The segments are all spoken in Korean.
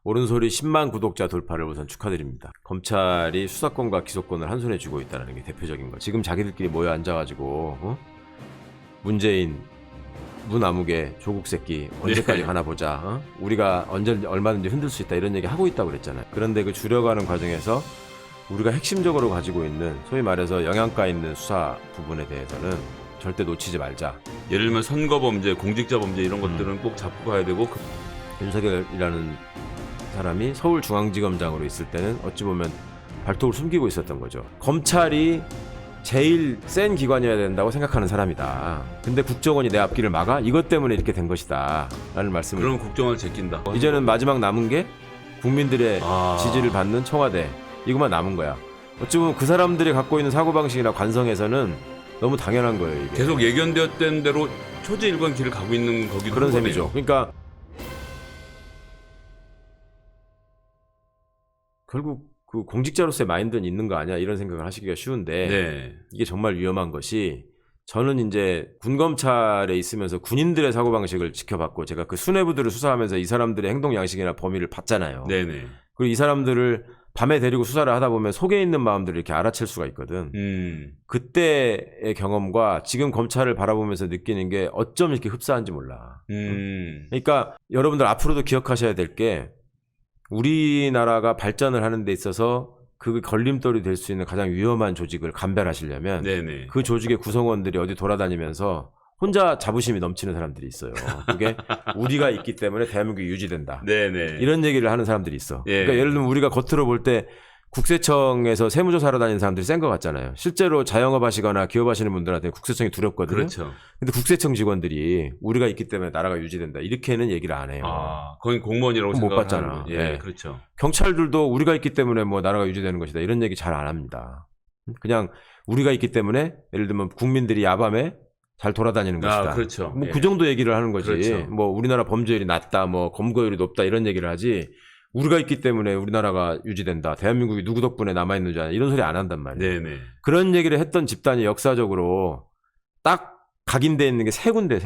옳은소리 10만 구독자 돌파를 우선 축하드립니다. 검찰이 수사권과 기소권을 한 손에 쥐고 있다는 게 대표적인 거. 지금 자기들끼리 모여 앉아가지고 문재인, 문아무개, 조국 새끼 언제까지 가나 보자. 우리가 언제 얼마든지 흔들 수 있다 이런 얘기 하고 있다고 그랬잖아요. 그런데 그 줄여가는 과정에서 우리가 핵심적으로 가지고 있는 소위 말해서 영양가 있는 수사 부분에 대해서는 절대 놓치지 말자. 예를 들면 선거범죄, 공직자범죄 이런 것들은 꼭 잡고 가야 되고 윤석열이라는 사람이 서울중앙지검장으로 있을 때는 어찌 보면 발톱을 숨기고 있었던 거죠. 검찰이 제일 센 기관이어야 된다고 생각하는 사람이다. 근데 국정원이 내 앞길을 막아? 이것 때문에 이렇게 된 것이다 라는 말씀을. 그럼 국정원을 제낀다. 이제는 마지막 남은 게 국민들의 지지를 받는 청와대, 이것만 남은 거야. 어찌 보면 그 사람들이 갖고 있는 사고방식이나 관성에서는 너무 당연한 거예요. 이게. 계속 예견되었던 대로 초지일관 길을 가고 있는 거기도 그런 셈이죠. 그러니까 결국 그 공직자로서의 마인드는 있는 거 아니야 이런 생각을 하시기가 쉬운데 네. 이게 정말 위험한 것이, 저는 이제 군검찰에 있으면서 군인들의 사고방식을 지켜봤고, 제가 그 수뇌부들을 수사하면서 이 사람들의 행동 양식이나 범위를 봤잖아요. 네네. 그리고 이 사람들을 밤에 데리고 수사를 하다 보면 속에 있는 마음들을 이렇게 알아챌 수가 있거든. 그때의 경험과 지금 검찰을 바라보면서 느끼는 게 어쩜 이렇게 흡사한지 몰라. 그러니까 여러분들 앞으로도 기억하셔야 될 게, 우리나라가 발전을 하는 데 있어서 그 걸림돌이 될 수 있는 가장 위험한 조직을 감별하시려면 네네. 그 조직의 구성원들이 어디 돌아다니면서 혼자 자부심이 넘치는 사람들이 있어요. 그게 우리가 있기 때문에 대한민국이 유지된다. 네네. 이런 얘기를 하는 사람들이 있어. 예. 그러니까 예를 들면 우리가 겉으로 볼 때 국세청에서 세무조사하러 다니는 사람들이 센 것 같잖아요. 실제로 자영업 하시거나 기업 하시는 분들한테 국세청이 두렵거든요. 그렇죠. 근데 국세청 직원들이 우리가 있기 때문에 나라가 유지된다 이렇게는 얘기를 안 해요. 거긴 공무원이라고 못 생각하는 봤잖아. 예, 네. 그렇죠. 경찰들도 우리가 있기 때문에 뭐 나라가 유지되는 것이다 이런 얘기 잘 안 합니다. 그냥 우리가 있기 때문에 예를 들면 국민들이 야밤에 잘 돌아다니는 것이다. 그렇죠. 뭐 예. 그 정도 얘기를 하는 거지. 그렇죠. 뭐 우리나라 범죄율이 낮다, 뭐 검거율이 높다 이런 얘기를 하지. 우리가 있기 때문에 우리나라가 유지된다. 대한민국이 누구 덕분에 남아있는 줄 이런 소리 안 한단 말이에요. 네네. 그런 얘기를 했던 집단이 역사적으로 딱 각인되어 있는 게 세 군데.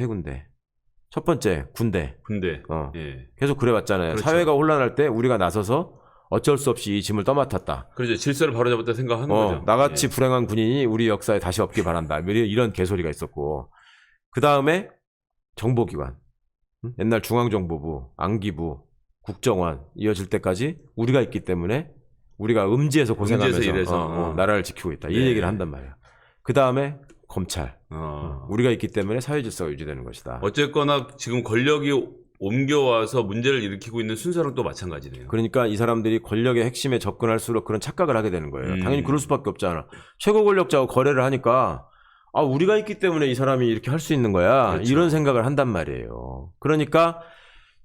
첫 번째 군대. 예. 계속 그래왔잖아요. 그렇죠. 사회가 혼란할 때 우리가 나서서 어쩔 수 없이 이 짐을 떠맡았다. 그렇죠. 질서를 바로잡았다 생각하는 거죠. 나같이 예. 불행한 군인이 우리 역사에 다시 없길 바란다. 이런 개소리가 있었고, 그 다음에 정보기관, 옛날 중앙정보부, 안기부, 국정원 이어질 때까지 우리가 있기 때문에 우리가 음지에서 고생하면서 일해서. 나라를 지키고 있다. 이 네. 얘기를 한단 말이야. 그 다음에 검찰, 우리가 있기 때문에 사회질서가 유지되는 것이다. 어쨌거나 지금 권력이 옮겨와서 문제를 일으키고 있는 순서랑 또 마찬가지네요. 그러니까 이 사람들이 권력의 핵심에 접근할수록 그런 착각을 하게 되는 거예요. 당연히 그럴 수밖에 없잖아. 최고 권력자하고 거래를 하니까 우리가 있기 때문에 이 사람이 이렇게 할 수 있는 거야. 그렇죠. 이런 생각을 한단 말이에요. 그러니까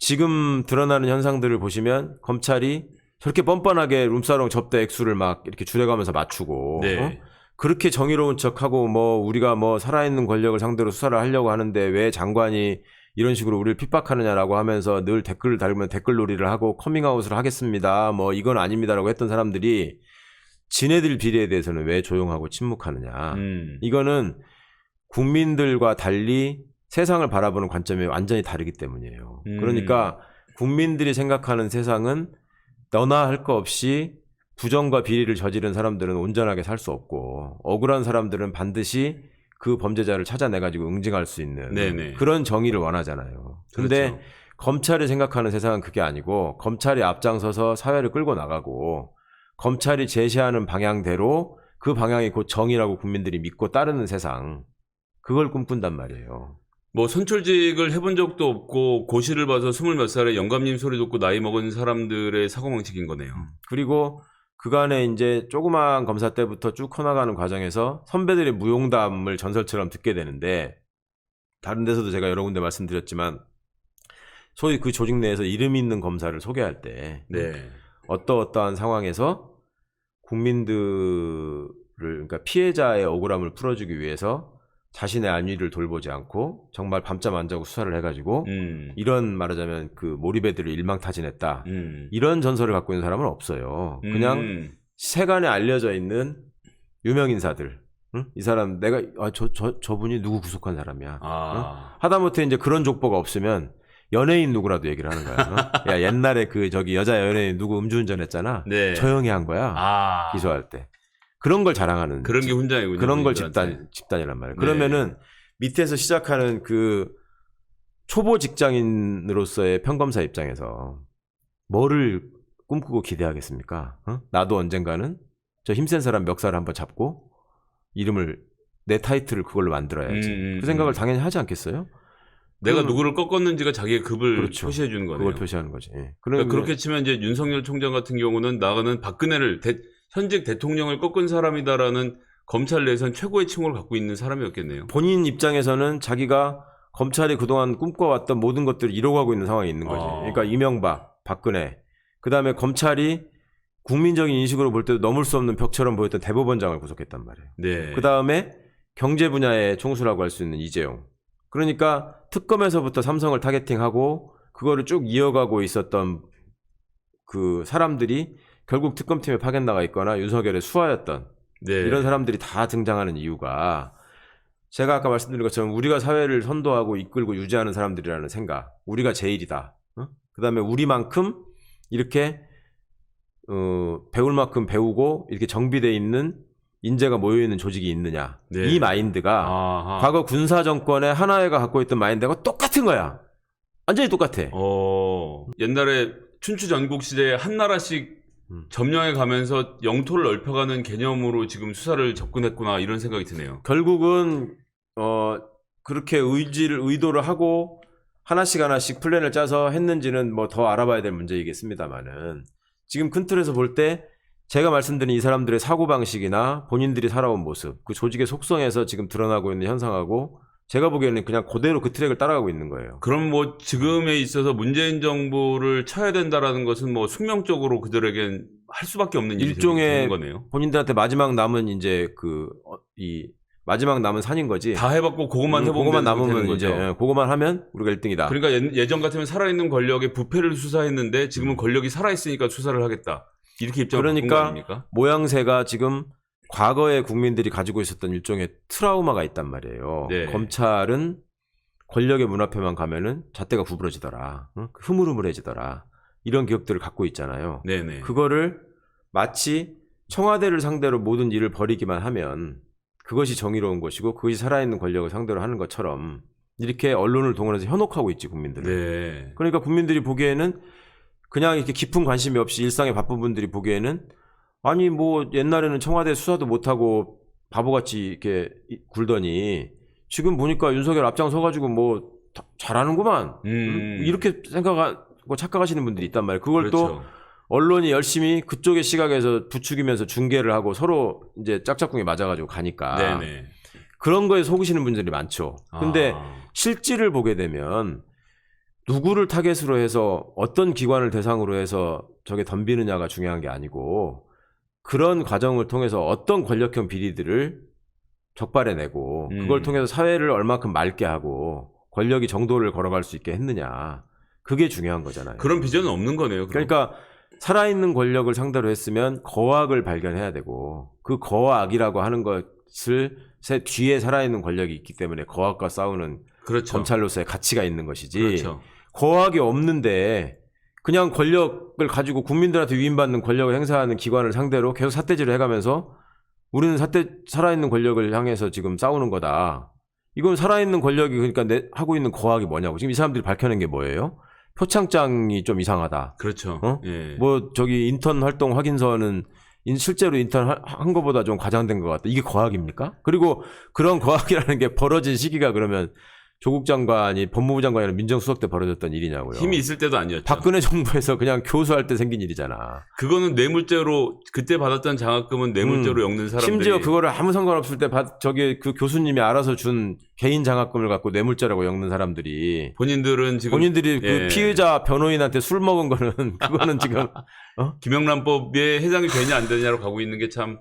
지금 드러나는 현상들을 보시면 검찰이 저렇게 뻔뻔하게 룸사롱 접대 액수를 막 이렇게 줄여가면서 맞추고 네. 그렇게 정의로운 척하고 뭐 우리가 뭐 살아있는 권력을 상대로 수사를 하려고 하는데 왜 장관이 이런 식으로 우리를 핍박하느냐라고 하면서 늘 댓글을 달면 댓글놀이를 하고 커밍아웃을 하겠습니다. 뭐 이건 아닙니다라고 했던 사람들이 지네들 비리에 대해서는 왜 조용하고 침묵하느냐. 이거는 국민들과 달리 세상을 바라보는 관점이 완전히 다르기 때문이에요. 그러니까 국민들이 생각하는 세상은 너나 할 거 없이 부정과 비리를 저지른 사람들은 온전하게 살 수 없고, 억울한 사람들은 반드시 그 범죄자를 찾아내가지고 응징할 수 있는 네네. 그런 정의를 원하잖아요. 근데 그렇죠. 검찰이 생각하는 세상은 그게 아니고, 검찰이 앞장서서 사회를 끌고 나가고 검찰이 제시하는 방향대로 그 방향이 곧 정의라고 국민들이 믿고 따르는 세상, 그걸 꿈꾼단 말이에요. 뭐 선출직을 해본 적도 없고 고시를 봐서 20몇 살에 영감님 소리 듣고 나이 먹은 사람들의 사고방식인 거네요. 그리고 그간에 이제 조그마한 검사 때부터 쭉 커나가는 과정에서 선배들의 무용담을 전설처럼 듣게 되는데, 다른 데서도 제가 여러 군데 말씀드렸지만 소위 그 조직 내에서 이름 있는 검사를 소개할 때 네. 어떠한 상황에서 국민들을, 그러니까 피해자의 억울함을 풀어주기 위해서 자신의 안위를 돌보지 않고 정말 밤잠 안 자고 수사를 해가지고 이런 말하자면 그 몰입애들을 일망타진했다. 이런 전설을 갖고 있는 사람은 없어요. 그냥 세간에 알려져 있는 유명 인사들. 응? 이 사람 내가 저분이 누구 구속한 사람이야. 응? 하다못해 이제 그런 족보가 없으면 연예인 누구라도 얘기를 하는 거야. 어? 야 옛날에 그 저기 여자 연예인 누구 음주운전했잖아. 네. 저 형이 한 거야. 아. 기소할 때. 그런 걸 자랑하는. 그런 게 훈장이군요. 그런 걸 본인들한테. 집단이란 말이에요. 네. 그러면은 밑에서 시작하는 그 초보 직장인으로서의 평검사 입장에서 뭐를 꿈꾸고 기대하겠습니까? 어? 나도 언젠가는 저 힘센 사람 멱살을 한번 잡고 이름을 내 타이틀을 그걸로 만들어야지. 그 생각을 당연히 하지 않겠어요? 내가 누구를 꺾었는지가 자기의 급을 그렇죠. 표시해 주는 거네요. 그걸 표시하는 거지. 예. 그러니까 그렇게 치면 이제 윤석열 총장 같은 경우는 나는 박근혜를 현직 대통령을 꺾은 사람이다라는 검찰 내에선 최고의 칭호를 갖고 있는 사람이었겠네요. 본인 입장에서는 자기가 검찰이 그동안 꿈꿔왔던 모든 것들을 이뤄가고 있는 상황에 있는 거지. 그러니까 이명박, 박근혜, 그 다음에 검찰이 국민적인 인식으로 볼 때도 넘을 수 없는 벽처럼 보였던 대법원장을 구속했단 말이에요. 네. 그 다음에 경제 분야의 총수라고 할 수 있는 이재용. 그러니까 특검에서부터 삼성을 타겟팅하고 그거를 쭉 이어가고 있었던 그 사람들이 결국 특검팀에 파견 나가 있거나 윤석열의 수하였던 네. 이런 사람들이 다 등장하는 이유가 제가 아까 말씀드린 것처럼 우리가 사회를 선도하고 이끌고 유지하는 사람들이라는 생각. 우리가 제일이다. 어? 그 다음에 우리만큼 이렇게 배울 만큼 배우고 이렇게 정비되어 있는 인재가 모여있는 조직이 있느냐. 네. 이 마인드가 아하. 과거 군사정권의 하나회가 갖고 있던 마인드가 똑같은 거야. 완전히 똑같아. 옛날에 춘추전국 시대에 한 나라씩 점령해 가면서 영토를 넓혀가는 개념으로 지금 수사를 접근했구나 이런 생각이 드네요. 결국은 그렇게 의도를 하고 하나씩 플랜을 짜서 했는지는 뭐 더 알아봐야 될 문제이겠습니다만은 지금 큰 틀에서 볼 때 제가 말씀드린 이 사람들의 사고방식이나 본인들이 살아온 모습, 그 조직의 속성에서 지금 드러나고 있는 현상하고 제가 보기에는 그냥 그대로 그 트랙을 따라가고 있는 거예요. 그럼 뭐 지금에 있어서 문재인 정부를 쳐야 된다라는 것은 뭐 숙명적으로 그들에겐 할 수밖에 없는 일이 일종의 되는 거네요. 본인들한테 마지막 남은 이제 마지막 남은 산인 거지. 다 해봤고 그것만 해보면 그거만 되는 남으면 거죠. 이제 그거만 하면 우리가 1등이다. 그러니까 예전 같으면 살아있는 권력의 부패를 수사했는데 지금은 권력이 살아있으니까 수사를 하겠다. 이렇게 입장을 바꾼 거 그러니까 아닙니까? 모양새가 지금 과거에 국민들이 가지고 있었던 일종의 트라우마가 있단 말이에요. 네. 검찰은 권력의 문 앞에만 가면은 잣대가 구부러지더라. 응? 흐물흐물해지더라. 이런 기억들을 갖고 있잖아요. 네네. 그거를 마치 청와대를 상대로 모든 일을 벌이기만 하면 그것이 정의로운 것이고 그것이 살아있는 권력을 상대로 하는 것처럼 이렇게 언론을 동원해서 현혹하고 있지 국민들은. 네. 그러니까 국민들이 보기에는 그냥 이렇게 깊은 관심이 없이 일상에 바쁜 분들이 보기에는 아니 뭐 옛날에는 청와대 수사도 못하고 바보같이 이렇게 굴더니 지금 보니까 윤석열 앞장서가지고 뭐 잘하는구만 이렇게 생각하고 착각하시는 분들이 있단 말이에요. 그걸 그렇죠. 또 언론이 열심히 그쪽의 시각에서 부추기면서 중계를 하고 서로 이제 짝짝꿍이 맞아가지고 가니까 네네. 그런 거에 속으시는 분들이 많죠. 근데 아. 실질을 보게 되면 누구를 타겟으로 해서 어떤 기관을 대상으로 해서 저게 덤비느냐가 중요한 게 아니고 그런 과정을 통해서 어떤 권력형 비리들을 적발해내고 그걸 통해서 사회를 얼마큼 맑게 하고 권력이 정도를 걸어갈 수 있게 했느냐. 그게 중요한 거잖아요. 그런 비전은 없는 거네요. 그럼. 그러니까 살아있는 권력을 상대로 했으면 거악을 발견해야 되고 그 거악이라고 하는 것을 뒤에 살아있는 권력이 있기 때문에 거악과 싸우는 그렇죠. 검찰로서의 가치가 있는 것이지 그렇죠. 거악이 없는데 그냥 권력을 가지고 국민들한테 위임받는 권력을 행사하는 기관을 상대로 계속 삿대질을 해가면서 우리는 살아있는 권력을 향해서 지금 싸우는 거다. 이건 살아있는 권력이 그러니까 하고 있는 거악이 뭐냐고. 지금 이 사람들이 밝혀낸 게 뭐예요? 표창장이 좀 이상하다. 그렇죠. 어? 예. 뭐 저기 인턴 활동 확인서는 실제로 인턴 한 것보다 좀 과장된 것 같다. 이게 거악입니까? 그리고 그런 거악이라는 게 벌어진 시기가 그러면 조국 장관이 법무부 장관이나 민정수석 때 벌어졌던 일이냐고요. 힘이 있을 때도 아니었죠. 박근혜 정부에서 그냥 교수할 때 생긴 일이잖아. 그거는 뇌물죄로 그때 받았던 장학금은 뇌물죄로 엮는 사람들이 심지어 그거를 아무 상관없을 때 저기 그 교수님이 알아서 준 개인 장학금을 갖고 뇌물죄라고 엮는 사람들이 본인들은 지금 본인들이 예. 그 피의자 변호인한테 술 먹은 거는 그거는 지금 김영란법에 해당이 되냐 안 되냐로 가고 있는 게 참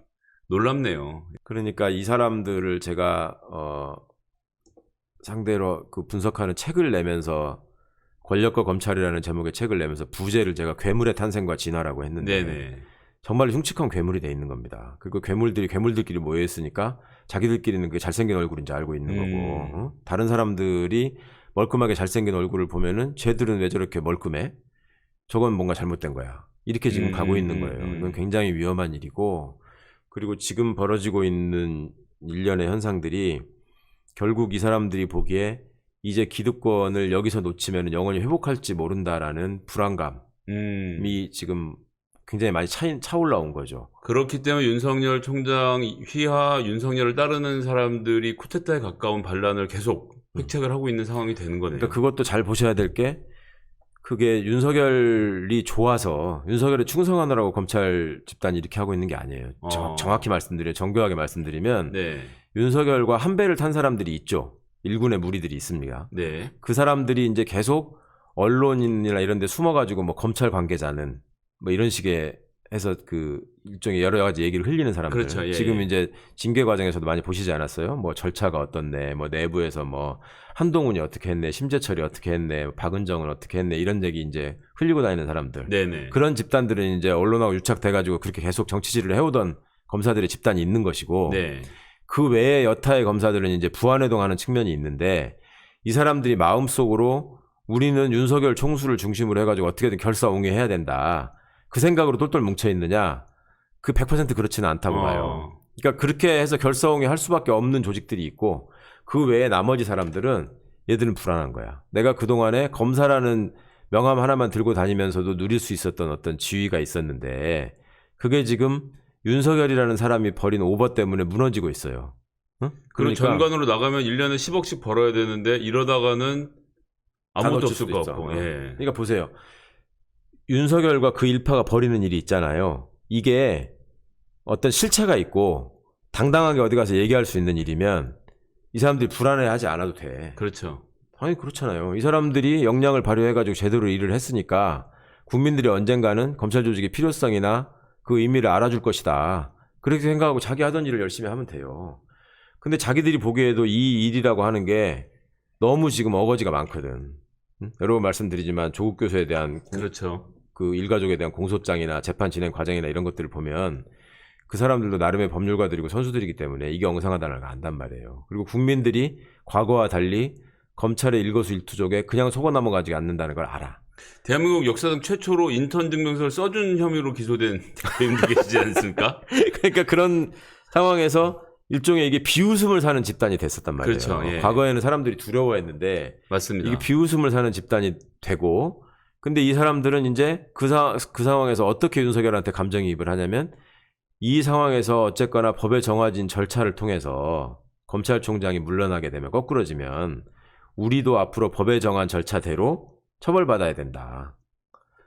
놀랍네요. 그러니까 이 사람들을 제가 상대로 그 분석하는 책을 내면서 권력과 검찰이라는 제목의 책을 내면서 부제를 제가 괴물의 탄생과 진화라고 했는데 네네. 정말 흉측한 괴물이 돼 있는 겁니다. 그리고 괴물들끼리 모여 있으니까 자기들끼리는 그 잘생긴 얼굴인지 알고 있는 거고 다른 사람들이 멀끔하게 잘생긴 얼굴을 보면은 쟤들은 왜 저렇게 멀끔해? 저건 뭔가 잘못된 거야. 이렇게 지금 가고 있는 거예요. 이건 굉장히 위험한 일이고, 그리고 지금 벌어지고 있는 일련의 현상들이 결국 이 사람들이 보기에 이제 기득권을 여기서 놓치면 영원히 회복할지 모른다라는 불안감이 지금 굉장히 많이 차올라온 거죠. 그렇기 때문에 윤석열 총장 휘하 윤석열을 따르는 사람들이 쿠데타에 가까운 반란을 계속 획책을 하고 있는 상황이 되는 거네요. 그러니까 그것도 잘 보셔야 될 게, 그게 윤석열이 좋아서 윤석열에 충성하느라고 검찰 집단이 이렇게 하고 있는 게 아니에요. 정확히 말씀드려요. 정교하게 말씀드리면 네. 윤석열과 한 배를 탄 사람들이 있죠. 일군의 무리들이 있습니다. 네. 그 사람들이 이제 계속 언론이나 이런 데 숨어가지고 뭐 검찰 관계자는 뭐 이런 식의 해서 그 일종의 여러 가지 얘기를 흘리는 사람들. 그렇죠. 예, 지금 예. 이제 징계 과정에서도 많이 보시지 않았어요? 뭐 절차가 어떻네, 뭐 내부에서 뭐 한동훈이 어떻게 했네, 심재철이 어떻게 했네, 박은정은 어떻게 했네, 이런 얘기 이제 흘리고 다니는 사람들. 네네. 그런 집단들은 이제 언론하고 유착돼가지고 그렇게 계속 정치질을 해오던 검사들의 집단이 있는 것이고, 네. 그 외에 여타의 검사들은 이제 부안해동하는 측면이 있는데, 이 사람들이 마음속으로 우리는 윤석열 총수를 중심으로 해가지고 어떻게든 결사옹위해야 된다, 그 생각으로 똘똘 뭉쳐 있느냐? 그 100% 그렇지는 않다고 봐요. 그러니까 그렇게 해서 결사옹위 할 수밖에 없는 조직들이 있고, 그 외에 나머지 사람들은 얘들은 불안한 거야. 내가 그동안에 검사라는 명함 하나만 들고 다니면서도 누릴 수 있었던 어떤 지위가 있었는데, 그게 지금 윤석열이라는 사람이 벌인 오버 때문에 무너지고 있어요. 응? 그리고 그러니까 전관으로 나가면 1년에 10억씩 벌어야 되는데 이러다가는 아무것도 놓칠 없을 수도 것 있어. 같고. 예. 그러니까 보세요. 윤석열과 그 일파가 벌이는 일이 있잖아요. 이게 어떤 실체가 있고 당당하게 어디 가서 얘기할 수 있는 일이면 이 사람들이 불안해하지 않아도 돼. 그렇죠. 아니 그렇잖아요. 이 사람들이 역량을 발휘해가지고 제대로 일을 했으니까 국민들이 언젠가는 검찰 조직의 필요성이나 그 의미를 알아줄 것이다, 그렇게 생각하고 자기 하던 일을 열심히 하면 돼요. 근데 자기들이 보기에도 이 일이라고 하는 게 너무 지금 어거지가 많거든. 응? 여러 번 말씀드리지만 조국 교수에 대한 그렇죠. 그 일가족에 대한 공소장이나 재판 진행 과정이나 이런 것들을 보면 그 사람들도 나름의 법률가들이고 선수들이기 때문에 이게 엉성하다는 걸 안단 말이에요. 그리고 국민들이 과거와 달리 검찰의 일거수일투족에 그냥 속아 넘어가지 않는다는 걸 알아. 대한민국 역사상 최초로 인턴 증명서를 써준 혐의로 기소된 대표님도 계시지 않습니까? 그러니까 그런 상황에서 일종의 이게 비웃음을 사는 집단이 됐었단 말이에요. 그렇죠. 예. 과거에는 사람들이 두려워했는데 맞습니다. 이게 비웃음을 사는 집단이 되고, 근데 이 사람들은 이제 그 상황에서 어떻게 윤석열한테 감정이입을 하냐면, 이 상황에서 어쨌거나 법에 정해진 절차를 통해서 검찰총장이 물러나게 되면, 거꾸러지면 우리도 앞으로 법에 정한 절차대로 처벌받아야 된다.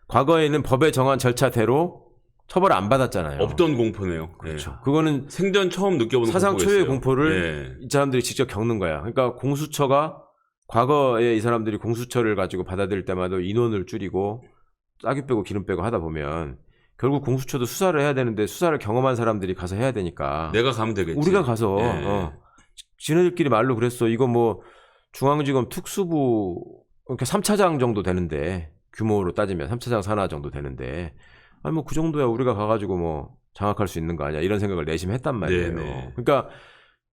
과거에는 법에 정한 절차대로 처벌 안 받았잖아요. 없던 공포네요. 그렇죠. 예. 그거는 생전 처음 느껴보는 사상 초유의 공포겠어요. 공포를 이 사람들이 직접 겪는 거야. 그러니까 공수처가 과거에 이 사람들이 공수처를 가지고 받아들일 때마다 인원을 줄이고 싹이 빼고 기름 빼고 하다 보면 결국 공수처도 수사를 해야 되는데 수사를 경험한 사람들이 가서 해야 되니까 내가 가면 되겠지. 우리가 가서 예. 지네들끼리 말로 그랬어. 이거 뭐 중앙지검 특수부 이렇게 3차장 정도 되는데, 규모로 따지면 3차장 산하 정도 되는데, 아니 뭐 그 정도야 우리가 가가지고 뭐 장악할 수 있는 거 아니야, 이런 생각을 내심 했단 말이에요. 네네. 그러니까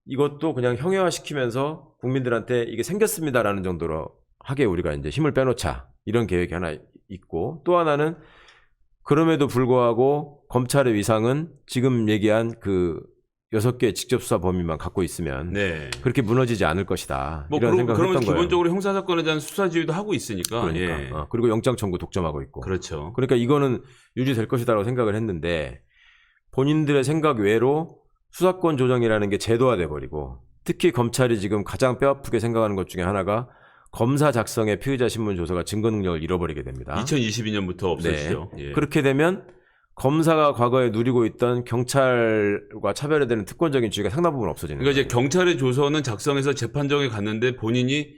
이것도 그냥 형해화시키면서 국민들한테 이게 생겼습니다라는 정도로 하게 우리가 이제 힘을 빼놓자, 이런 계획이 하나 있고, 또 하나는 그럼에도 불구하고 검찰의 위상은 지금 얘기한 그 6개의 직접 수사 범위만 갖고 있으면 네. 그렇게 무너지지 않을 것이다, 뭐 이런 생각을 그러면 했던 거예요. 기본적으로 형사 사건에 대한 수사 지휘도 하고 있으니까. 그러니까. 예. 그리고 영장 청구 독점하고 있고. 그렇죠. 그러니까 이거는 유지될 것이다라고 생각을 했는데, 본인들의 생각 외로 수사권 조정이라는 게 제도화돼 버리고, 특히 검찰이 지금 가장 뼈아프게 생각하는 것 중에 하나가 검사 작성의 피의자 신문 조서가 증거 능력을 잃어버리게 됩니다. 2022년부터 없어지죠. 네. 예. 그렇게 되면 검사가 과거에 누리고 있던 경찰과 차별화되는 특권적인 지위가 상당 부분 없어지는 그러니까 거예요. 이제 경찰의 조서는 작성해서 재판정에 갔는데 본인이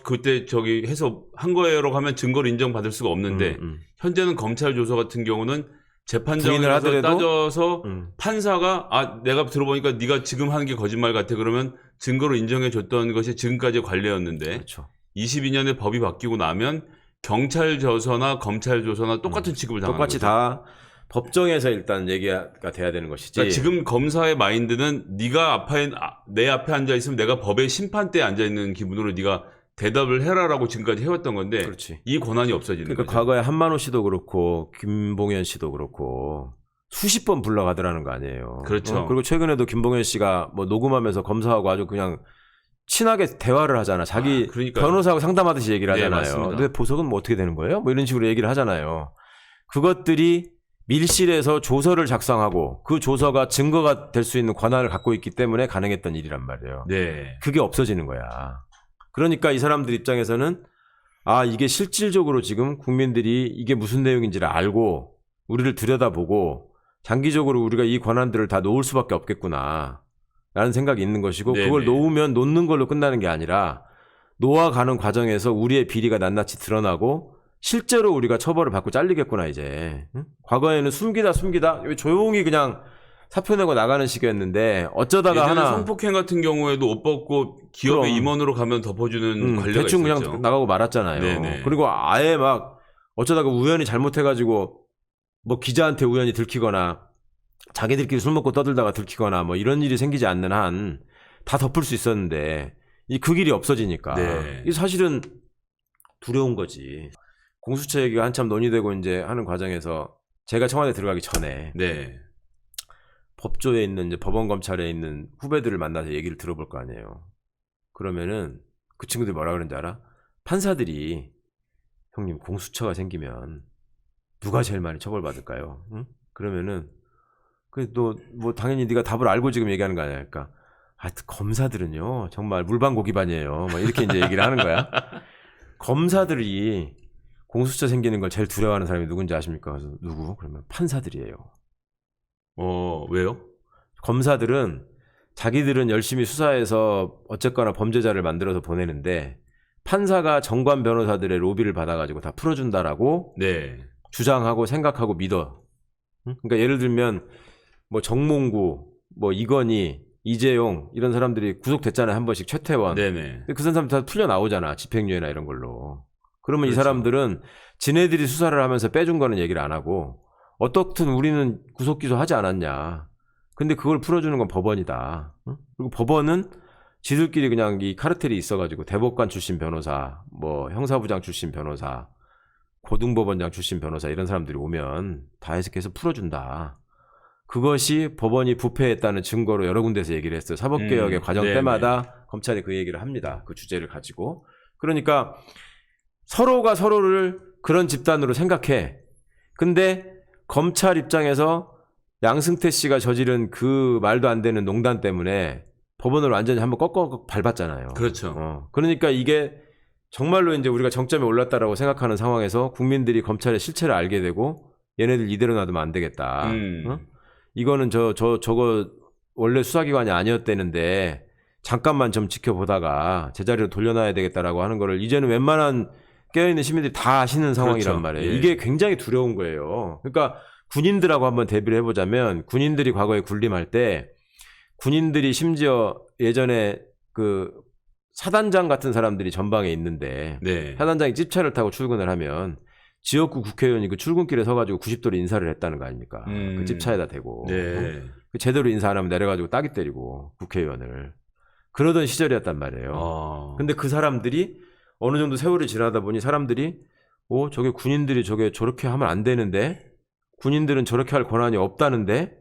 그때 해서 한 거예요라고 하면 증거를 인정받을 수가 없는데, 현재는 검찰 조서 같은 경우는 재판정에 부인을 가서 하더라도 따져서 판사가 내가 들어보니까 네가 지금 하는 게 거짓말 같아, 그러면 증거로 인정해 줬던 것이 지금까지의 관례였는데, 그렇죠. 22년에 법이 바뀌고 나면 경찰 조서나 검찰 조서나 똑같은 취급을 당하는 똑같이 거죠. 다 법정에서 일단 얘기가 돼야 되는 것이지. 그러니까 지금 검사의 마인드는 내 앞에 앉아 있으면 내가 법의 심판대에 앉아 있는 기분으로 네가 대답을 해라라고 지금까지 해왔던 건데 그렇지. 이 권한이 없어지는 그러니까 거죠. 과거에 한만호 씨도 그렇고 김봉현 씨도 그렇고 수십 번 불러가더라는 거 아니에요. 그렇죠. 그리고 최근에도 김봉현 씨가 뭐 녹음하면서 검사하고 아주 그냥 친하게 대화를 하잖아. 자기 그러니까요. 변호사하고 상담하듯이 얘기를 네, 하잖아요. 맞습니다. 근데 보석은 뭐 어떻게 되는 거예요? 뭐 이런 식으로 얘기를 하잖아요. 그것들이 밀실에서 조서를 작성하고 그 조서가 증거가 될 수 있는 권한을 갖고 있기 때문에 가능했던 일이란 말이에요. 네. 그게 없어지는 거야. 그러니까 이 사람들 입장에서는 아, 이게 실질적으로 지금 국민들이 이게 무슨 내용인지를 알고 우리를 들여다보고 장기적으로 우리가 이 권한들을 다 놓을 수밖에 없겠구나 라는 생각이 있는 것이고 네네. 그걸 놓으면 놓는 걸로 끝나는 게 아니라 놓아가는 과정에서 우리의 비리가 낱낱이 드러나고 실제로 우리가 처벌을 받고 잘리겠구나 이제. 응? 과거에는 숨기다 조용히 그냥 사표 내고 나가는 식이었는데 어쩌다가 예전에 하나 성폭행 같은 경우에도 옷 벗고 기업의 그럼. 임원으로 가면 덮어주는 관례가 대충 있었죠. 그냥 나가고 말았잖아요. 네네. 그리고 아예 막 어쩌다가 우연히 잘못해가지고 뭐 기자한테 우연히 들키거나 자기들끼리 술 먹고 떠들다가 들키거나 뭐 이런 일이 생기지 않는 한 다 덮을 수 있었는데 그 길이 없어지니까 네. 이 사실은 두려운 거지. 공수처 얘기가 한참 논의되고 이제 하는 과정에서 제가 청와대 들어가기 전에 네. 법조에 있는 이제 법원 검찰에 있는 후배들을 만나서 얘기를 들어볼 거 아니에요. 그러면은 그 친구들이 뭐라 그러는지 알아? 판사들이 형님 공수처가 생기면 누가 제일 많이 처벌받을까요? 응? 그러면은 그래도 뭐 당연히 네가 답을 알고 지금 얘기하는 거 아니야. 그러니까 하여튼 검사들은요 정말 물방고기반이에요. 뭐 이렇게 이제 얘기를 하는 거야. 검사들이 공수처 생기는 걸 제일 두려워하는 사람이 누군지 아십니까? 그래서 누구? 그러면 판사들이에요. 왜요? 검사들은 자기들은 열심히 수사해서 어쨌거나 범죄자를 만들어서 보내는데 판사가 정관 변호사들의 로비를 받아가지고 다 풀어준다라고 네. 주장하고 생각하고 믿어. 응? 그러니까 예를 들면 뭐 정몽구, 뭐 이건희, 이재용 이런 사람들이 구속됐잖아요. 한 번씩 최태원. 네네. 근데 그 사람들 다 풀려 나오잖아. 집행유예나 이런 걸로. 그러면 이 그렇죠. 사람들은 지네들이 수사를 하면서 빼준 거는 얘기를 안 하고 어떻든 우리는 구속 기소하지 않았냐. 근데 그걸 풀어주는 건 법원이다. 응? 그리고 법원은 지들끼리 그냥 이 카르텔이 있어가지고 대법관 출신 변호사, 뭐 형사부장 출신 변호사, 고등법원장 출신 변호사 이런 사람들이 오면 다 해석해서 풀어준다. 그것이 법원이 부패했다는 증거로 여러 군데서 얘기를 했어요. 사법개혁의 과정 네네. 때마다 검찰이 그 얘기를 합니다. 그 주제를 가지고. 그러니까 서로가 서로를 그런 집단으로 생각해. 근데 검찰 입장에서 양승태 씨가 저지른 그 말도 안 되는 농단 때문에 법원을 완전히 한번 꺾어 밟았잖아요. 그렇죠. 그러니까 이게 정말로 이제 우리가 정점에 올랐다라고 생각하는 상황에서 국민들이 검찰의 실체를 알게 되고 얘네들 이대로 놔두면 안 되겠다. 이거는 저거 원래 수사기관이 아니었대는데 잠깐만 좀 지켜보다가 제자리로 돌려놔야 되겠다라고 하는 거를 이제는 웬만한 깨어있는 시민들이 다 아시는 상황이란 그렇죠. 말이에요. 예. 이게 굉장히 두려운 거예요. 그러니까 군인들하고 한번 대비를 해보자면 군인들이 과거에 군림할 때 군인들이 심지어 예전에 그 사단장 같은 사람들이 전방에 있는데 네. 사단장이 찝차를 타고 출근을 하면 지역구 국회의원이 그 출근길에 서가지고 90도로 인사를 했다는 거 아닙니까? 그 찝차에다 대고. 네. 그 제대로 인사 안 하면 내려가지고 따기 때리고 국회의원을. 그러던 시절이었단 말이에요. 근데 그 사람들이 어느 정도 세월이 지나다 보니 사람들이 저게 군인들이 저렇게 하면 안 되는데 군인들은 저렇게 할 권한이 없다는데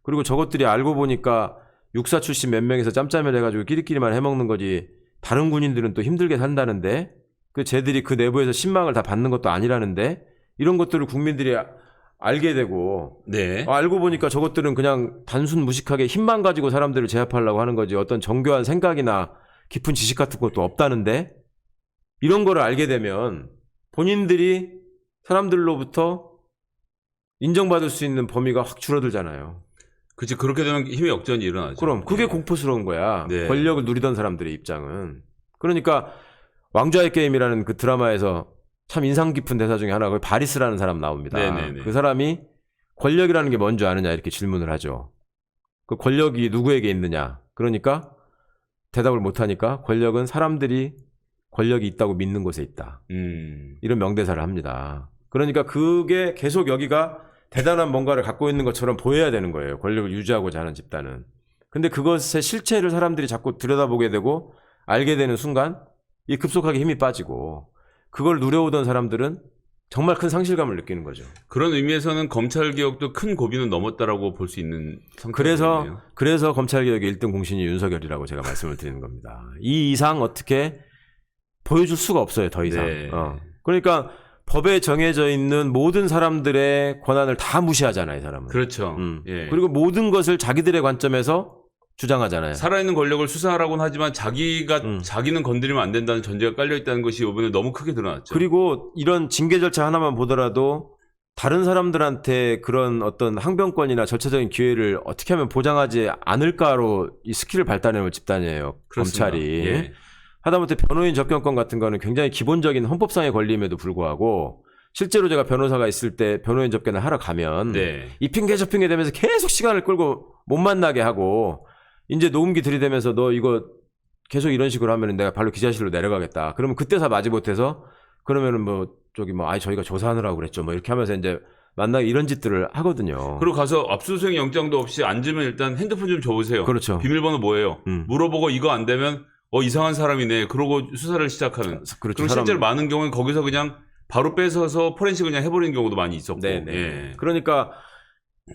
그리고 저것들이 알고 보니까 육사 출신 몇 명에서 짬짬을 해가지고 끼리끼리만 해먹는 거지 다른 군인들은 또 힘들게 산다는데 그 쟤들이 그 내부에서 신망을 다 받는 것도 아니라는데 이런 것들을 국민들이 알게 되고 네. 알고 보니까 저것들은 그냥 단순 무식하게 힘만 가지고 사람들을 제압하려고 하는 거지 어떤 정교한 생각이나 깊은 지식 같은 것도 없다는데 이런 거를 알게 되면 본인들이 사람들로부터 인정받을 수 있는 범위가 확 줄어들잖아요. 그치. 그렇게 되면 힘의 역전이 일어나죠. 그럼 그게 네. 공포스러운 거야. 네. 권력을 누리던 사람들의 입장은. 그러니까 왕좌의 게임이라는 그 드라마에서 참 인상 깊은 대사 중에 하나가 바리스라는 사람 나옵니다. 네네네. 그 사람이 권력이라는 게 뭔지 아느냐 이렇게 질문을 하죠. 그 권력이 누구에게 있느냐. 그러니까 대답을 못하니까 권력은 사람들이 권력이 있다고 믿는 곳에 있다. 이런 명대사를 합니다. 그러니까 그게 계속 여기가 대단한 뭔가를 갖고 있는 것처럼 보여야 되는 거예요. 권력을 유지하고자 하는 집단은. 근데 그것의 실체를 사람들이 자꾸 들여다보게 되고 알게 되는 순간 이 급속하게 힘이 빠지고 그걸 누려오던 사람들은 정말 큰 상실감을 느끼는 거죠. 그런 의미에서는 검찰 개혁도 큰 고비는 넘었다라고 볼 수 있는 성격이네요. 그래서 검찰 개혁의 1등 공신이 윤석열이라고 제가 말씀을 드리는 겁니다. 이 이상 어떻게 보여줄 수가 없어요, 더 이상. 네. 그러니까 법에 정해져 있는 모든 사람들의 권한을 다 무시하잖아요, 이 사람은. 그렇죠. 예. 그리고 모든 것을 자기들의 관점에서 주장하잖아요. 살아있는 권력을 수사하라고는 하지만 자기는 건드리면 안 된다는 전제가 깔려 있다는 것이 이번에 너무 크게 드러났죠. 그리고 이런 징계 절차 하나만 보더라도 다른 사람들한테 그런 어떤 항변권이나 절차적인 기회를 어떻게 하면 보장하지 않을까로 이 스킬을 발달해온 집단이에요. 그렇습니다. 검찰이. 예. 하다못해 변호인 접견권 같은 거는 굉장히 기본적인 헌법상의 권리임에도 불구하고 실제로 제가 변호사가 있을 때 변호인 접견을 하러 가면 네. 이 핑계 저 핑계 대면서 계속 시간을 끌고 못 만나게 하고 이제 녹음기 들이대면서 너 이거 계속 이런 식으로 하면 내가 발로 기자실로 내려가겠다. 그러면 그때서 마지못해서 그러면은 뭐 저기 뭐 아이 저희가 조사하느라고 그랬죠. 뭐 이렇게 하면서 이제 만나게 이런 짓들을 하거든요. 그리고 가서 압수수색 영장도 없이 앉으면 일단 핸드폰 좀 줘보세요. 그렇죠. 비밀번호 뭐예요? 음. 물어보고 이거 안 되면 이상한 사람이네. 그러고 수사를 시작하는. 그렇죠. 그럼 실제로 많은 경우는 거기서 그냥 바로 뺏어서 포렌식을 그냥 해버리는 경우도 많이 있었고. 네네. 예. 그러니까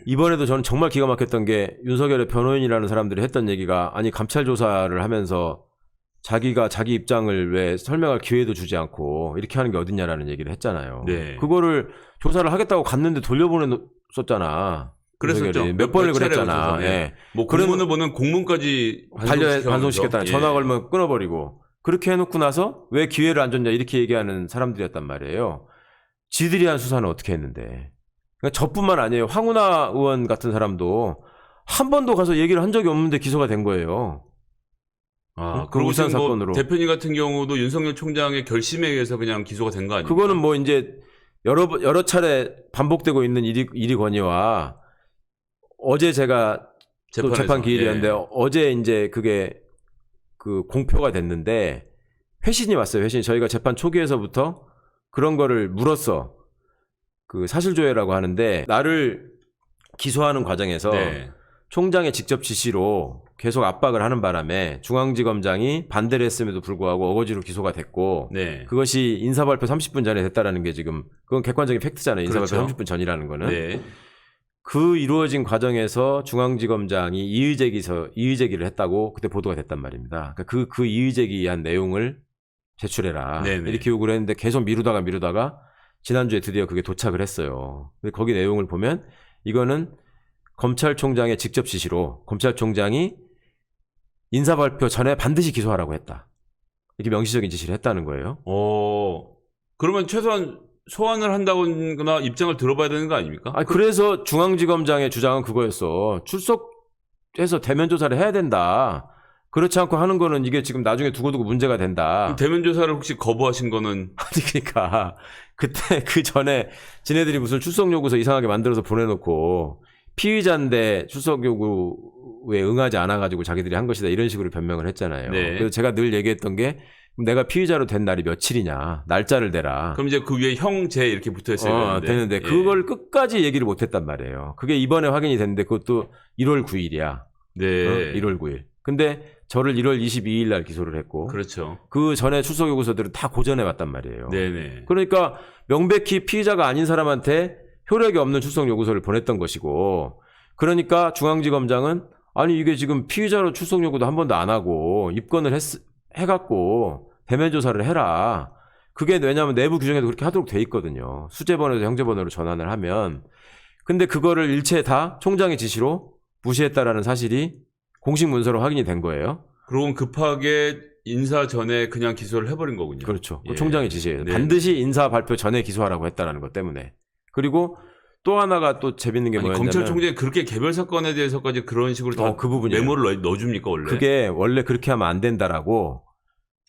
이번에도 저는 정말 기가 막혔던 게 윤석열의 변호인이라는 사람들이 했던 얘기가 아니 감찰 조사를 하면서 자기가 자기 입장을 왜 설명할 기회도 주지 않고 이렇게 하는 게 어딨냐라는 얘기를 했잖아요. 네. 그거를 조사를 하겠다고 갔는데 돌려보냈었잖아. 그랬었죠. 윤석열이. 몇 번을 차례 그랬잖아. 걸쳐서. 예. 뭐 공문을 보는 공문까지 반송시켰다는 예. 전화 걸면 끊어버리고 그렇게 해놓고 나서 왜 기회를 안 줬냐 이렇게 얘기하는 사람들이었단 말이에요. 지들이 한 수사는 어떻게 했는데. 그러니까 저뿐만 아니에요. 황운하 의원 같은 사람도 한 번도 가서 얘기를 한 적이 없는데 기소가 된 거예요. 그리고 울산 지금 사건으로. 대표님 같은 경우도 윤석열 총장의 결심에 의해서 그냥 기소가 된 거 아닙니까? 그거는 뭐 이제 여러 차례 반복되고 있는 일이거니와 어제 제가 또 재판에서. 재판 기일이었는데 예. 어제 이제 그게 그 공표가 됐는데 회신이 왔어요. 회신. 저희가 재판 초기에서부터 그런 거를 물었어. 그 사실조회라고 하는데 나를 기소하는 과정에서 네. 총장의 직접 지시로 계속 압박을 하는 바람에 중앙지검장이 반대를 했음에도 불구하고 어거지로 기소가 됐고 네. 그것이 인사발표 30분 전에 됐다라는 게 지금 그건 객관적인 팩트잖아요. 인사발표 그렇죠. 30분 전이라는 거는. 네. 그 이루어진 과정에서 중앙지검장이 이의제기를 했다고 그때 보도가 됐단 말입니다. 그러니까 그 이의제기한 내용을 제출해라. 네네. 이렇게 요구를 했는데 계속 미루다가 지난주에 드디어 그게 도착을 했어요. 근데 거기 내용을 보면 이거는 검찰총장의 직접 지시로 검찰총장이 인사발표 전에 반드시 기소하라고 했다. 이렇게 명시적인 지시를 했다는 거예요. 그러면 최소한 소환을 한다거나 입장을 들어봐야 되는 거 아닙니까? 그래서 중앙지검장의 주장은 그거였어. 출석해서 대면 조사를 해야 된다. 그렇지 않고 하는 거는 이게 지금 나중에 두고두고 문제가 된다. 대면 조사를 혹시 거부하신 거는? 아니 그러니까 그때 그 전에 지네들이 무슨 출석 요구서 이상하게 만들어서 보내놓고 피의자인데 출석 요구에 응하지 않아가지고 자기들이 한 것이다 이런 식으로 변명을 했잖아요. 네. 그래서 제가 늘 얘기했던 게 내가 피의자로 된 날이 며칠이냐 날짜를 대라. 그럼 이제 그 위에 형제 이렇게 붙어있어야 되는데 그걸 끝까지 얘기를 못했단 말이에요. 그게 이번에 확인이 됐는데 그것도 1월 9일이야. 네. 1월 9일. 근데 저를 1월 22일 날 기소를 했고 그렇죠. 그 전에 출석 요구서들은 다 고전해 왔단 말이에요. 네네. 그러니까 명백히 피의자가 아닌 사람한테 효력이 없는 출석 요구서를 보냈던 것이고 그러니까 중앙지검장은 아니 이게 지금 피의자로 출석 요구도 한 번도 안 하고 입건을 해갖고 대면 조사를 해라. 그게 왜냐하면 내부 규정에도 그렇게 하도록 돼 있거든요. 수재번호에서 형제번호로 전환을 하면. 근데 그거를 일체 다 총장의 지시로 무시했다라는 사실이 공식 문서로 확인이 된 거예요. 그럼 급하게 인사 전에 그냥 기소를 해버린 거군요. 그렇죠. 예. 총장의 지시예요. 네. 반드시 인사 발표 전에 기소하라고 했다라는 것 때문에. 그리고 또 하나가 또 재밌는 게 뭐였냐면 검찰총장이 그렇게 개별 사건에 대해서까지 그런 식으로 다 그 부분이에요. 메모를 넣어줍니까 원래? 그게 원래 그렇게 하면 안 된다라고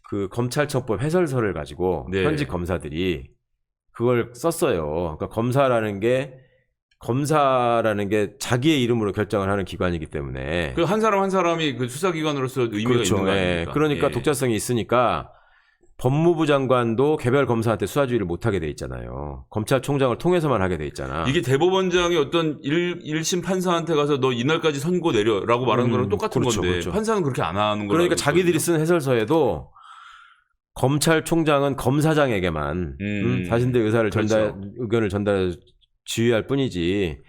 그 검찰청법 해설서를 가지고 네. 현직 검사들이 그걸 썼어요. 그러니까 검사라는 게 자기의 이름으로 결정을 하는 기관이기 때문에 그 한 사람 한 사람이 그 수사기관으로서 의미가 그렇죠. 있는 거 예. 아닙니까? 그러니까 예. 독자성이 있으니까 법무부 장관도 개별 검사한테 수사주의를 못하게 돼 있잖아요. 검찰총장을 통해서만 하게 돼 있잖아. 이게 대법원장이 어떤 1심 판사한테 가서 너 이날까지 선고 내려라고 말하는 거랑 똑같은 그렇죠, 건데 그렇죠. 판사는 그렇게 안 하는 거예요. 그러니까 자기들이 쓴 해설서에도 검찰총장은 검사장에게만 자신들의 의사를 그렇죠. 의견을 전달해 지휘할 뿐이지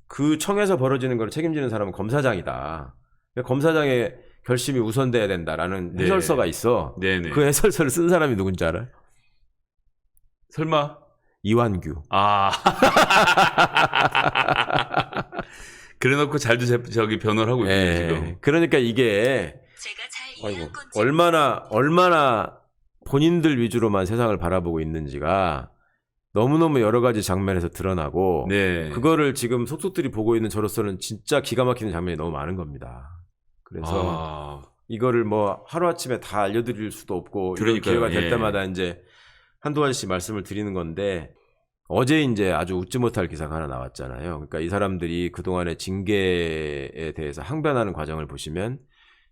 그 청에서 벌어지는 걸 책임지는 사람은 검사장이다. 그러니까 검사장의 결심이 우선돼야 된다라는 네. 해설서가 있어. 네네. 그 해설서를 쓴 사람이 누군지 알아요? 설마? 이완규. 아. 그래놓고 잘도 저기 변호를 하고 있군요, 지금. 그러니까 이게 얼마나 본인들 위주로만 세상을 바라보고 있는지가 너무너무 여러 가지 장면에서 드러나고 네. 그거를 지금 속속들이 보고 있는 저로서는 진짜 기가 막히는 장면이 너무 많은 겁니다. 그래서 이거를 뭐 하루아침에 다 알려드릴 수도 없고 이런 기회가 될 때마다 이제 한두 가지씩 말씀을 드리는 건데 어제 이제 아주 웃지 못할 기사가 하나 나왔잖아요. 그러니까 이 사람들이 그동안의 징계에 대해서 항변하는 과정을 보시면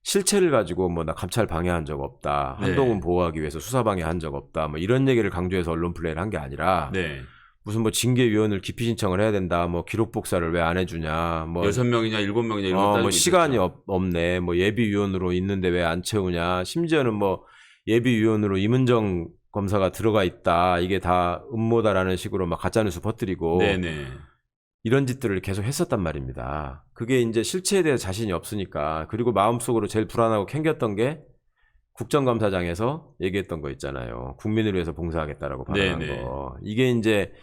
실체를 가지고 뭐 나 감찰 방해한 적 없다. 한동훈 보호하기 위해서 수사 방해한 적 없다. 뭐 이런 얘기를 강조해서 언론 플레이를 한 게 아니라 무슨 뭐 징계위원을 기피 신청을 해야 된다. 뭐 기록 복사를 왜 안 해주냐. 뭐 6명이냐 7명이냐 이런 거 뭐 시간이 없네. 뭐 예비위원으로 있는데 왜 안 채우냐. 심지어는 뭐 예비위원으로 임은정 검사가 들어가 있다. 이게 다 음모다라는 식으로 막 가짜뉴스 퍼뜨리고 이런 짓들을 계속 했었단 말입니다. 그게 이제 실체에 대해 자신이 없으니까. 그리고 마음속으로 제일 불안하고 캥겼던 게 국정감사장에서 얘기했던 거 있잖아요. 국민을 위해서 봉사하겠다라고 발언한 거. 이게 이제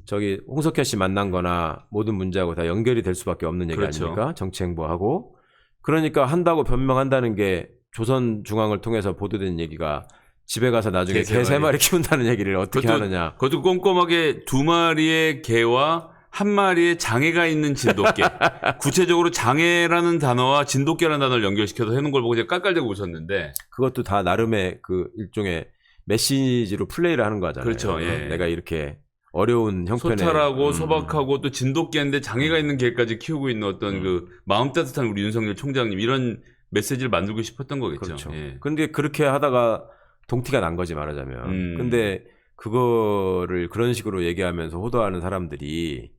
저기 홍석현 씨 만난 거나 모든 문제하고 다 연결이 될 수밖에 없는 얘기 아닙니까? 정치행보하고. 그러니까 한다고 변명한다는 게 조선중앙을 통해서 보도된 얘기가 집에 가서 나중에 개 3마리 키운다는 얘기를 어떻게 하느냐. 그것도 꼼꼼하게 2마리의 개와 1마리의 장애가 있는 진돗개. 구체적으로 장애라는 단어와 진돗개라는 단어를 연결시켜서 해놓은 걸 보고 제가 깔깔대고 웃었는데. 그것도 다 나름의 그 일종의 메시지로 플레이를 하는 거잖아요. 그렇죠. 내가 이렇게 어려운 형편에 소탈하고 소박하고 또 진돗개인데 장애가 있는 개까지 키우고 있는 어떤 그 마음 따뜻한 우리 윤석열 총장님 이런 메시지를 만들고 싶었던 거겠죠. 그렇죠. 근데 그렇게 하다가 동티가 난 거지 말하자면. 근데 그거를 그런 식으로 얘기하면서 호도하는 사람들이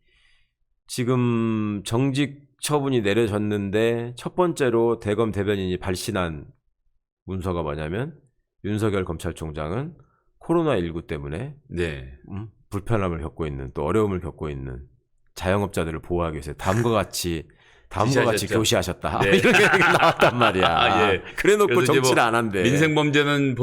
지금 정직 처분이 내려졌는데 첫 번째로 대검 대변인이 발신한 문서가 뭐냐면 윤석열 검찰총장은 코로나19 때문에 불편함을 겪고 있는 또 어려움을 겪고 있는 자영업자들을 보호하기 위해서 다음과 같이 교시하셨다. 이런 게 나왔단 말이야. 그래놓고 정치를 안 한대. 민생범죄는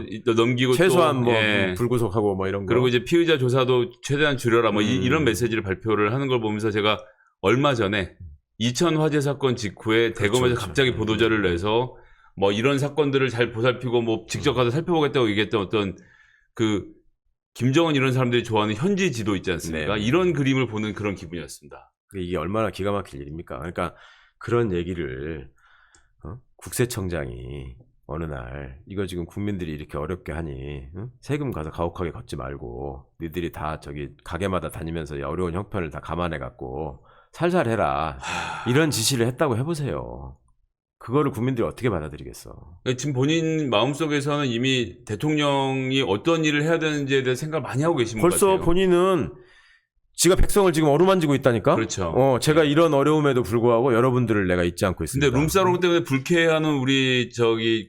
이제 넘기고 최소한 또, 불구속하고 뭐 이런 거. 그리고 이제 피의자 조사도 최대한 줄여라 뭐 이런 메시지를 발표를 하는 걸 보면서 제가 얼마 전에 이천 화재 사건 직후에 대검에서 갑자기 보도자를 내서 뭐 이런 사건들을 잘 보살피고 뭐 직접 가서 살펴보겠다고 얘기했던 어떤 그 김정은 이런 사람들이 좋아하는 현지 지도 있지 않습니까? 이런 그림을 보는 그런 기분이었습니다. 이게 얼마나 기가 막힐 일입니까? 그러니까 그런 얘기를 국세청장이 어느 날 이거 지금 국민들이 이렇게 어렵게 하니 세금 가서 가혹하게 걷지 말고 니들이 다 저기 가게마다 다니면서 어려운 형편을 다 감안해 갖고 살살 해라 이런 지시를 했다고 해보세요. 그거를 국민들이 어떻게 받아들이겠어? 지금 본인 마음속에서는 이미 대통령이 어떤 일을 해야 되는지에 대해 생각을 많이 하고 계신 것 같아요. 벌써 본인은 지가 백성을 지금 어루만지고 있다니까? 그렇죠. 제가 이런 어려움에도 불구하고 여러분들을 내가 잊지 않고 있습니다. 근데 룸사롱 때문에 불쾌해하는 우리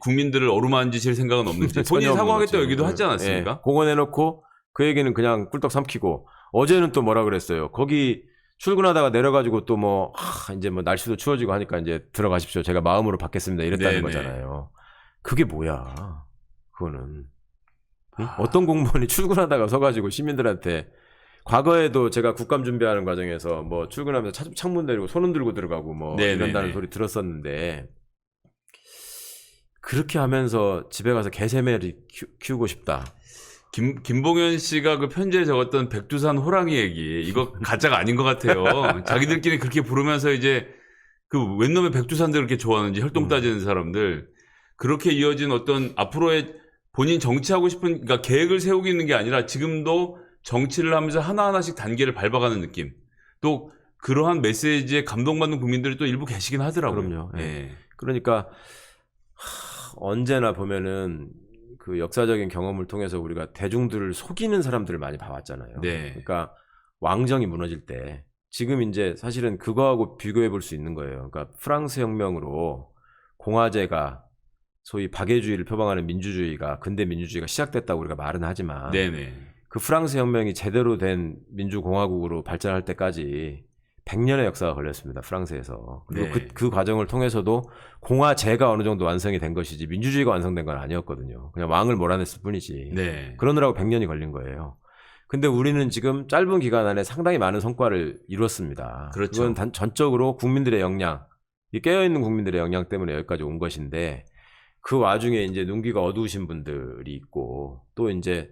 국민들을 어루만지실 생각은 없는지 본인이 사과하겠다고 얘기도 하지 않았습니까? 공언해놓고 그 얘기는 그냥 꿀떡 삼키고 어제는 또 뭐라 그랬어요. 거기 출근하다가 내려가지고 또 이제 날씨도 추워지고 하니까 이제 들어가십시오. 제가 마음으로 받겠습니다. 이랬다는 거잖아요. 그게 뭐야? 그거는 어떤 공무원이 출근하다가 서가지고 시민들한테 과거에도 제가 국감 준비하는 과정에서 뭐 출근하면서 창문 내리고 손 흔들고 들어가고 뭐 이런다는 소리 들었었는데 그렇게 하면서 집에 가서 개새매를 키우고 싶다. 김봉현 씨가 그 편지에 적었던 백두산 호랑이 얘기 이거 가짜가 아닌 것 같아요. 자기들끼리 그렇게 부르면서 이제 그 웬 놈의 백두산들 그렇게 좋아하는지 혈통 따지는 사람들 그렇게 이어진 어떤 앞으로의 본인 정치하고 싶은 그러니까 계획을 세우고 있는 게 아니라 지금도 정치를 하면서 하나하나씩 단계를 밟아가는 느낌. 또 그러한 메시지에 감동받는 국민들이 또 일부 계시긴 하더라고요. 그럼요. 그러니까 언제나 보면은 그 역사적인 경험을 통해서 우리가 대중들을 속이는 사람들을 많이 봐왔잖아요. 그러니까 왕정이 무너질 때 지금 이제 사실은 그거하고 비교해 볼 수 있는 거예요. 그러니까 프랑스 혁명으로 공화제가 소위 박애주의를 표방하는 민주주의가 근대 민주주의가 시작됐다고 우리가 말은 하지만 네네. 그 프랑스 혁명이 제대로 된 민주공화국으로 발전할 때까지 100년의 역사가 걸렸습니다. 프랑스에서. 그리고 네. 그 과정을 통해서도 공화제가 어느 정도 완성이 된 것이지 민주주의가 완성된 건 아니었거든요. 그냥 왕을 몰아냈을 뿐이지. 네. 그러느라고 100년이 걸린 거예요. 근데 우리는 지금 짧은 기간 안에 상당히 많은 성과를 이뤘습니다. 그렇죠. 그건 전적으로 국민들의 역량, 이 깨어있는 국민들의 역량 때문에 여기까지 온 것인데 그 와중에 이제 눈기가 어두우신 분들이 있고 또 이제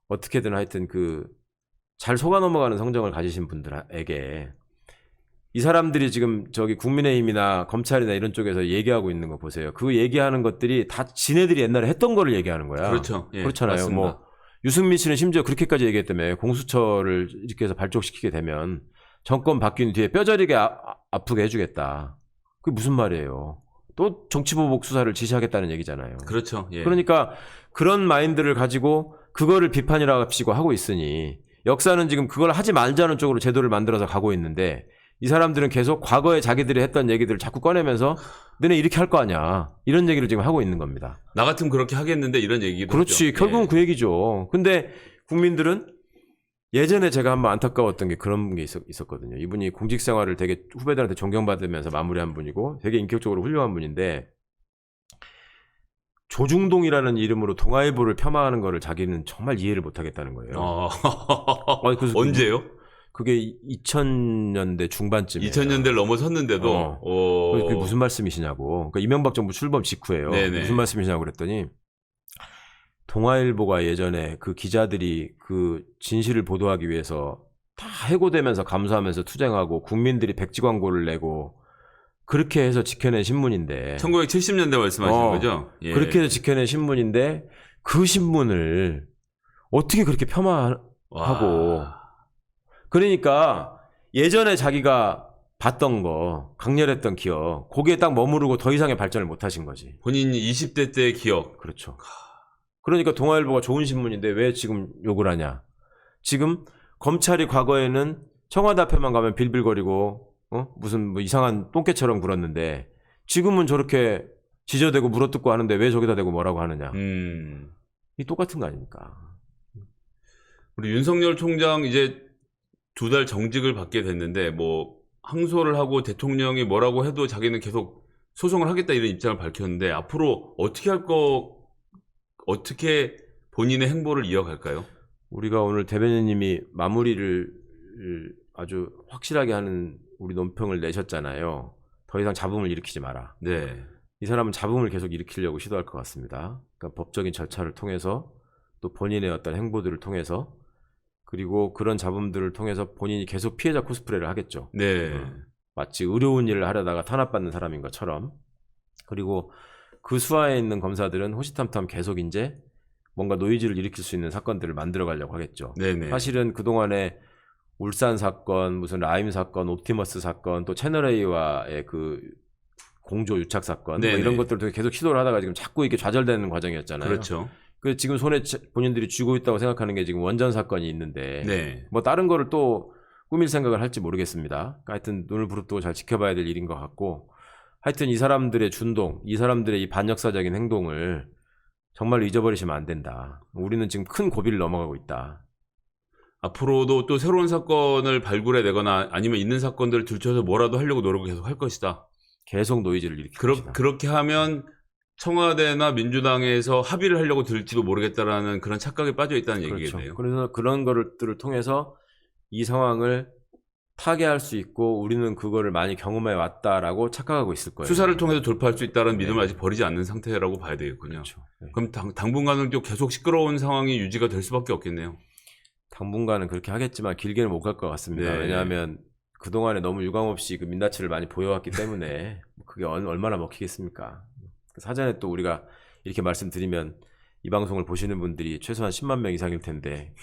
어떻게든 하여튼 그 잘 속아 넘어가는 성정을 가지신 분들에게 이 사람들이 지금 저기 국민의힘이나 검찰이나 이런 쪽에서 얘기하고 있는 거 보세요. 그 얘기하는 것들이 다 지네들이 옛날에 했던 거를 얘기하는 거야. 그렇죠. 예, 그렇잖아요. 맞습니다. 뭐 유승민 씨는 심지어 그렇게까지 얘기했다며 공수처를 이렇게 해서 발족시키게 되면 정권 바뀐 뒤에 뼈저리게 아프게 해주겠다. 그게 무슨 말이에요. 또 정치보복 수사를 지시하겠다는 얘기잖아요. 그렇죠. 예. 그러니까 그런 마인드를 가지고 그거를 비판이라고 합시고 하고 있으니 역사는 지금 그걸 하지 말자는 쪽으로 제도를 만들어서 가고 있는데 이 사람들은 계속 과거에 자기들이 했던 얘기들을 자꾸 꺼내면서 너네 이렇게 할 거 아니야. 이런 얘기를 지금 하고 있는 겁니다. 나 같으면 그렇게 하겠는데 이런 얘기도 그렇지. 하죠. 결국은 예. 그 얘기죠. 근데 국민들은 예전에 제가 한번 안타까웠던 게 그런 게 있었거든요. 이분이 공직 생활을 되게 후배들한테 존경받으면서 마무리한 분이고 되게 인격적으로 훌륭한 분인데 조중동이라는 이름으로 동아일보를 폄하하는 거를 자기는 정말 이해를 못하겠다는 거예요. 아니, 그래서 언제요? 그게 2000년대 중반쯤이에요. 2000년대를 넘어섰는데도 그게 무슨 말씀이시냐고. 그러니까 이명박 정부 출범 직후예요. 네네. 무슨 말씀이시냐고 그랬더니 동아일보가 예전에 그 기자들이 그 진실을 보도하기 위해서 다 해고되면서 감수하면서 투쟁하고 국민들이 백지 광고를 내고 그렇게 해서 지켜낸 신문인데 1970년대 말씀하시는 거죠? 예. 그렇게 해서 지켜낸 신문인데 그 신문을 어떻게 그렇게 폄하하고 와. 그러니까 예전에 자기가 봤던 거 강렬했던 기억 거기에 딱 머무르고 더 이상의 발전을 못 하신 거지. 본인이 20대 때의 기억. 그렇죠. 그러니까 동아일보가 좋은 신문인데 왜 지금 욕을 하냐. 지금 검찰이 과거에는 청와대 앞에만 가면 빌빌거리고 무슨 뭐 이상한 똥개처럼 굴었는데 지금은 저렇게 지저대고 물어뜯고 하는데 왜 저기다 대고 뭐라고 하느냐. 이 똑같은 거 아닙니까? 우리 윤석열 총장 이제 2달 정직을 받게 됐는데 뭐 항소를 하고 대통령이 뭐라고 해도 자기는 계속 소송을 하겠다 이런 입장을 밝혔는데 앞으로 어떻게 본인의 행보를 이어갈까요? 우리가 오늘 대변인님이 마무리를 아주 확실하게 하는 우리 논평을 내셨잖아요. 더 이상 잡음을 일으키지 마라. 네. 이 사람은 잡음을 계속 일으키려고 시도할 것 같습니다. 그러니까 법적인 절차를 통해서 또 본인의 어떤 행보들을 통해서 그리고 그런 잡음들을 통해서 본인이 계속 피해자 코스프레를 하겠죠. 네. 마치 의료운 일을 하려다가 탄압받는 사람인 것처럼. 그리고 그 수하에 있는 검사들은 호시탐탐 계속 이제 뭔가 노이즈를 일으킬 수 있는 사건들을 만들어 가려고 하겠죠. 네네. 사실은 그동안에 울산 사건, 무슨 라임 사건, 옵티머스 사건, 또 채널A와의 그 공조 유착 사건 뭐 이런 것들을 계속 시도를 하다가 지금 자꾸 이렇게 좌절되는 과정이었잖아요. 그렇죠. 그 지금 손에 본인들이 쥐고 있다고 생각하는 게 지금 원전 사건이 있는데 네. 뭐 다른 거를 또 꾸밀 생각을 할지 모르겠습니다. 그러니까 하여튼 눈을 부릅뜨고 잘 지켜봐야 될 일인 것 같고 하여튼 이 사람들의 준동, 이 사람들의 이 반역사적인 행동을 정말 잊어버리시면 안 된다. 우리는 지금 큰 고비를 넘어가고 있다. 앞으로도 또 새로운 사건을 발굴해내거나 아니면 있는 사건들을 들춰서 뭐라도 하려고 노력을 계속 할 것이다. 계속 노이즈를 일으킬 것이다. 그렇게 하면 청와대나 민주당에서 합의를 하려고 들지도 모르겠다라는 그런 착각에 빠져 있다는 그렇죠. 얘기겠네요. 그래서 그런 것들을 통해서 이 상황을 타개할 수 있고 우리는 그거를 많이 경험해 왔다라고 착각하고 있을 거예요. 수사를 통해서 돌파할 수 있다는 네. 믿음을 아직 버리지 않는 상태라고 봐야 되겠군요. 그렇죠. 네. 그럼 당분간은 또 계속 시끄러운 상황이 유지가 될 수밖에 없겠네요. 당분간은 그렇게 하겠지만 길게는 못 갈 것 같습니다. 네. 왜냐하면 그동안에 너무 유감없이 그 민낯을 많이 보여왔기 때문에 그게 얼마나 먹히겠습니까? 사전에 또 우리가 이렇게 말씀드리면 이 방송을 보시는 분들이 최소한 10만 명 이상일 텐데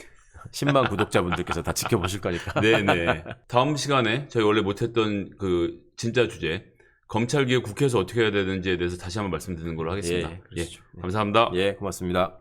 10만 구독자분들께서 다 지켜보실 거니까. 네네. 다음 시간에 저희 원래 못했던 그 진짜 주제 검찰개혁 국회에서 어떻게 해야 되는지에 대해서 다시 한번 말씀드리는 걸로 하겠습니다. 예, 그러시죠. 감사합니다. 예, 고맙습니다.